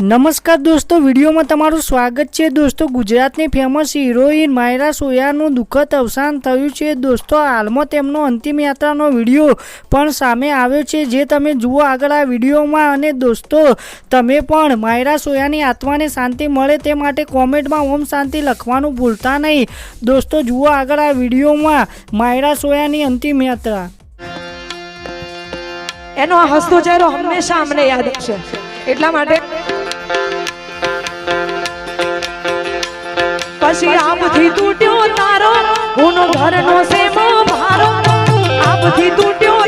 નમસ્કાર દોસ્તો, વિડીયોમાં તમારું સ્વાગત છે। દોસ્તો, ગુજરાતની ફેમસ હિરોઈન માયરા સોયાનું દુઃખદ અવસાન થયું છે। દોસ્તો, હાલમાં તેમનો અંતિમ યાત્રાનો વિડીયો પણ સામે આવ્યો છે, જે તમે જુઓ આગળ આ વિડીયોમાં। અને દોસ્તો, તમે પણ માયરા સોયાની આત્માને શાંતિ મળે તે માટે કોમેન્ટમાં ઓમ શાંતિ લખવાનું ભૂલતા નહીં। દોસ્તો, જુઓ આગળ આ વિડીયોમાં માયરા સોયાની અંતિમ યાત્રા। એનો આ હસતો ચહેરો હંમેશા અમને યાદ આવશે, એટલા માટે પછી આપથી તૂટ્યો તારો હુનો ઘરનો સેમો ભારો, આપથી તૂટ્યો